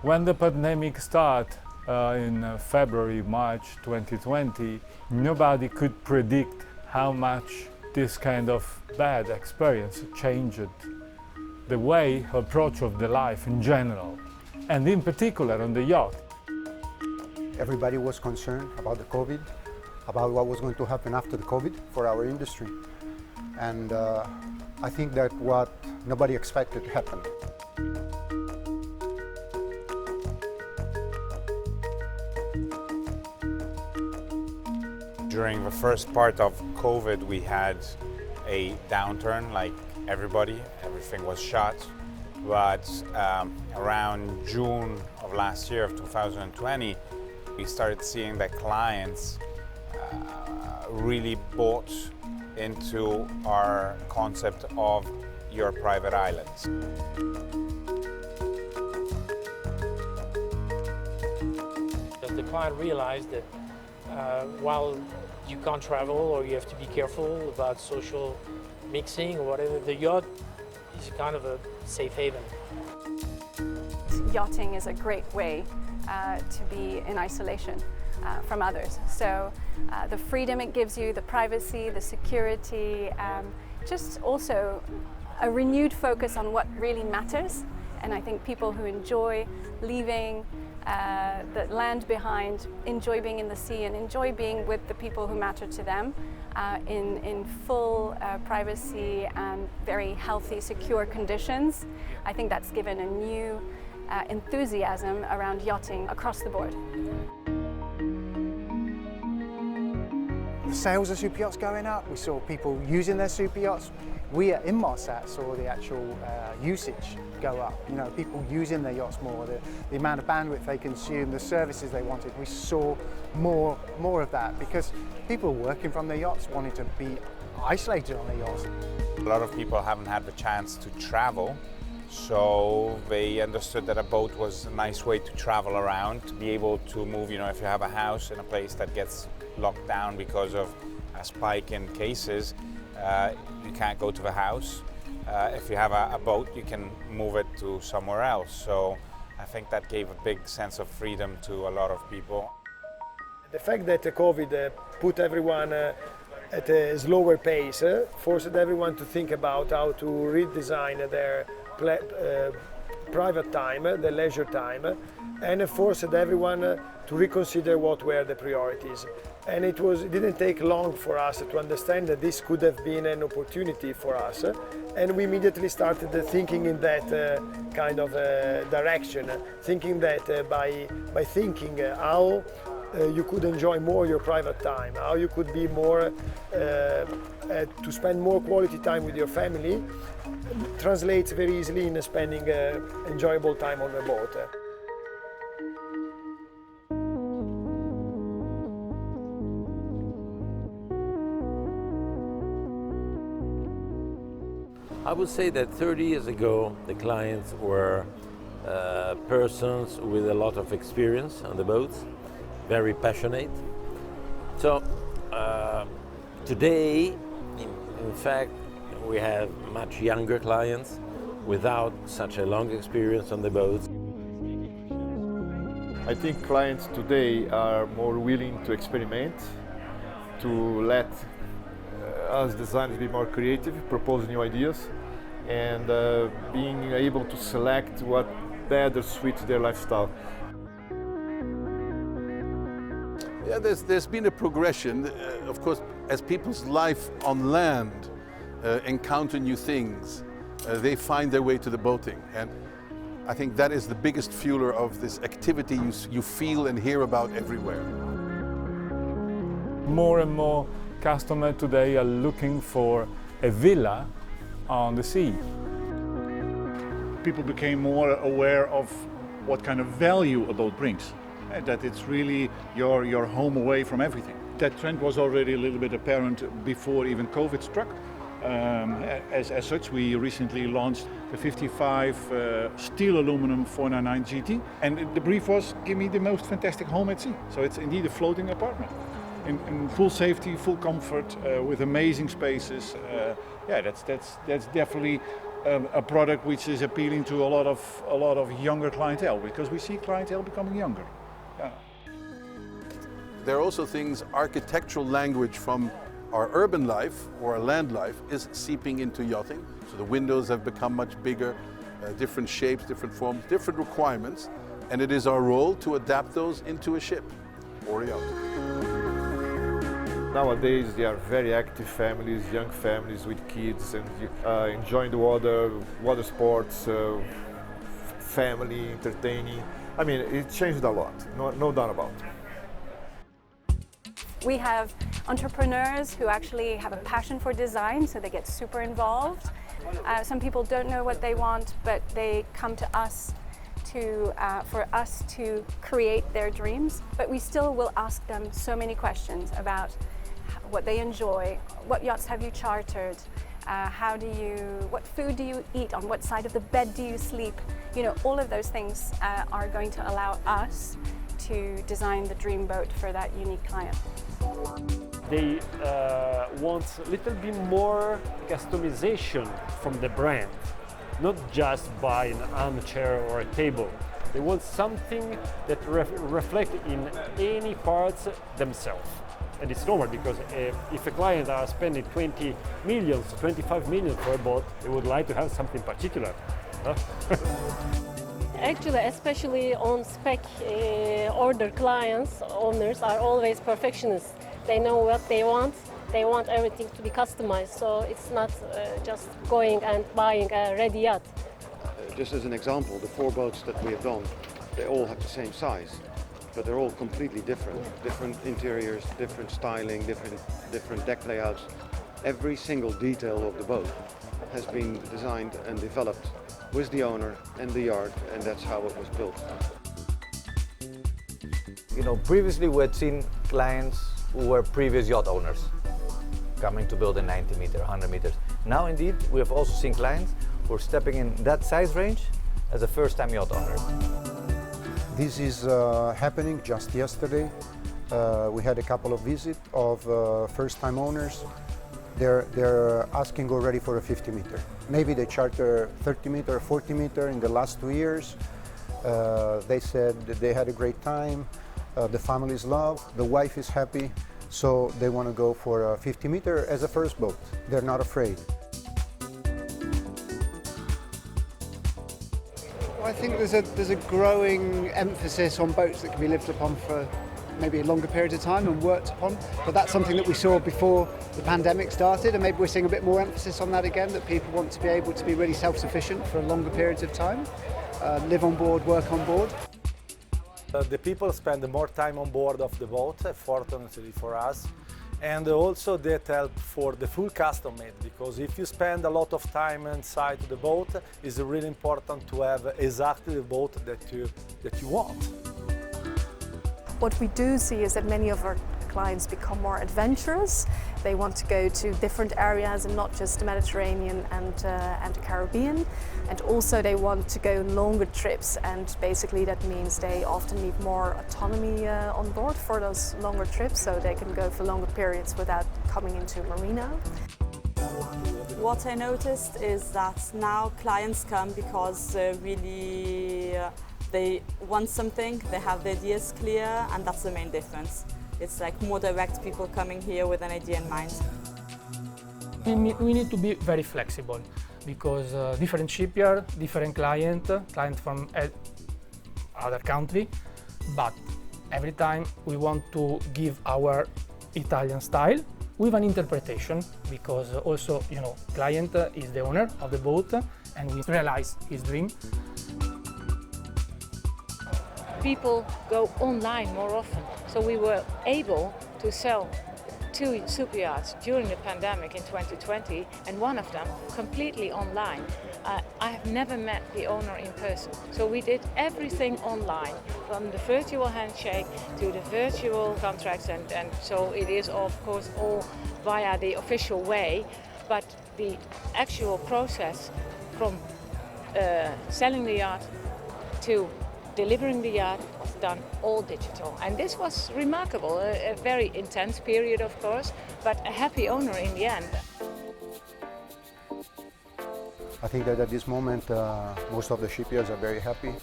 When the pandemic started in February, March 2020, nobody could predict how much this kind of bad experience changed the way, approach of the life in general, and in particular on the yacht. Everybody was concerned about the COVID, about what was going to happen after the COVID for our industry. And I think that what nobody expected to happen. During the first part of COVID, we had a downturn like everybody, everything was shut. But around June of last year, of 2020, we started seeing that clients really bought into our concept of your private islands. The client realized that while you can't travel or you have to be careful about social mixing or whatever, the yacht is kind of a safe haven. Yachting is a great way to be in isolation from others. So the freedom it gives you, the privacy, the security, just also a renewed focus on what really matters. And I think people who enjoy leaving the land behind, enjoy being in the sea and enjoy being with the people who matter to them in full privacy and very healthy, secure conditions. I think that's given a new enthusiasm around yachting across the board. The sales of super yachts going up, we saw people using their super yachts. We at Inmarsat saw the actual usage go up. You know, people using their yachts more, the amount of bandwidth they consume, the services they wanted. We saw more of that because people working from their yachts wanted to be isolated on their yachts. A lot of people haven't had the chance to travel, so they understood that a boat was a nice way to travel around, to be able to move. You know, if you have a house in a place that gets locked down because of a spike in cases, you can't go to the house. If you have a boat, you can move it to somewhere else. So I think that gave a big sense of freedom to a lot of people. The fact that COVID put everyone at a slower pace forced everyone to think about how to redesign their private time, the leisure time, and forced everyone to reconsider what were the priorities. And it didn't take long for us to understand that this could have been an opportunity for us. And we immediately started thinking in that kind of direction, thinking that by thinking how you could enjoy more your private time, how you could be more, to spend more quality time with your family, translates very easily in spending enjoyable time on the boat. I would say that 30 years ago, the clients were persons with a lot of experience on the boats, very passionate. So today, in fact, we have much younger clients without such a long experience on the boats. I think clients today are more willing to experiment, to let us designers be more creative, propose new ideas, and being able to select what better suits their lifestyle. Yeah, there's been a progression, of course, as people's life on land encounter new things, they find their way to the boating. And I think that is the biggest fueler of this activity you feel and hear about everywhere. More and more customers today are looking for a villa on the sea. People became more aware of what kind of value a boat brings. That it's really your home away from everything. That trend was already a little bit apparent before even COVID struck. As such, we recently launched the 55 steel aluminum 499 GT. And the brief was, give me the most fantastic home at sea. So it's indeed a floating apartment. In full safety, full comfort, with amazing spaces. Yeah, that's definitely a product which is appealing to a lot of younger clientele, because we see clientele becoming younger. Yeah. There are also things, architectural language from our urban life or our land life is seeping into yachting. So the windows have become much bigger, different shapes, different forms, different requirements, and it is our role to adapt those into a ship or a yacht. Nowadays, they are very active families, young families with kids, and enjoying the water sports, family, entertaining. I mean, it changed a lot, no doubt about it. We have entrepreneurs who actually have a passion for design, so they get super involved. Some people don't know what they want, but they come to us for us to create their dreams. But we still will ask them so many questions about what they enjoy, what yachts have you chartered, what food do you eat, on what side of the bed do you sleep? You know, all of those things are going to allow us to design the dream boat for that unique client. They want a little bit more customization from the brand, not just buy an armchair or a table. They want something that reflects in any parts themselves. And it's normal, because if a client are spending 20 million, 25 million for a boat, they would like to have something particular. Huh? Actually, especially on spec order clients, owners are always perfectionists. They know what they want everything to be customized, so it's not just going and buying a ready yacht. Just as an example, the 4 boats that we have done, they all have the same size, but they're all completely different. Different interiors, different styling, different deck layouts. Every single detail of the boat has been designed and developed with the owner and the yard, and that's how it was built. You know, previously we had seen clients who were previous yacht owners coming to build a 90 meter, 100 meters. Now indeed, we have also seen clients who are stepping in that size range as a first-time yacht owner. This is happening just yesterday. We had a couple of visits of first-time owners. They're asking already for a 50 meter. Maybe they charter 30 meter, 40 meter in the last 2 years. They said that they had a great time. The families love, the wife is happy, so they want to go for a 50 meter as a first boat. They're not afraid. I think there's a growing emphasis on boats that can be lived upon for maybe a longer period of time and worked upon, but that's something that we saw before the pandemic started, and maybe we're seeing a bit more emphasis on that again, that people want to be able to be really self-sufficient for longer periods of time, live on board, work on board. The people spend more time on board of the boat, fortunately for us, and also that help for the full custom made, because if you spend a lot of time inside the boat, it's really important to have exactly the boat that you want. What we do see is that many of our clients become more adventurous. They want to go to different areas and not just the Mediterranean and Caribbean. And also they want to go on longer trips, and basically that means they often need more autonomy on board for those longer trips, so they can go for longer periods without coming into marina. What I noticed is that now clients come because really they want something, they have the ideas clear, and that's the main difference. It's like more direct people coming here with an idea in mind. We need to be very flexible, because different shipyard, different client from other country, but every time we want to give our Italian style with an interpretation, because also, you know, client is the owner of the boat and we realize his dream. People go online more often, so we were able to sell 2 superyachts during the pandemic in 2020, and one of them completely online. I have never met the owner in person, so we did everything online, from the virtual handshake to the virtual contracts, and so it is of course all via the official way, but the actual process from selling the yacht to delivering the yacht was done all digital, and this was remarkable. A very intense period, of course, but a happy owner in the end. I think that at this moment, most of the shipyards are very happy.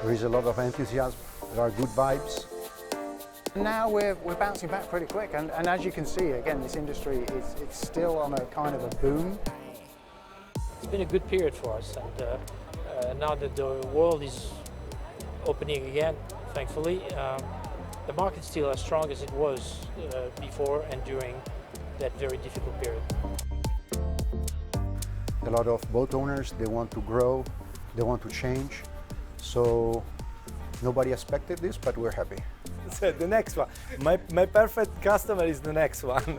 There is a lot of enthusiasm, there are good vibes. Now we're bouncing back pretty quick, and as you can see, again, this industry it's still on a kind of a boom. It's been a good period for us, and now that the world is opening again, thankfully, the market's still as strong as it was before and during that very difficult period. A lot of boat owners, they want to grow, they want to change, so nobody expected this, but we're happy. So the next one, my perfect customer is the next one.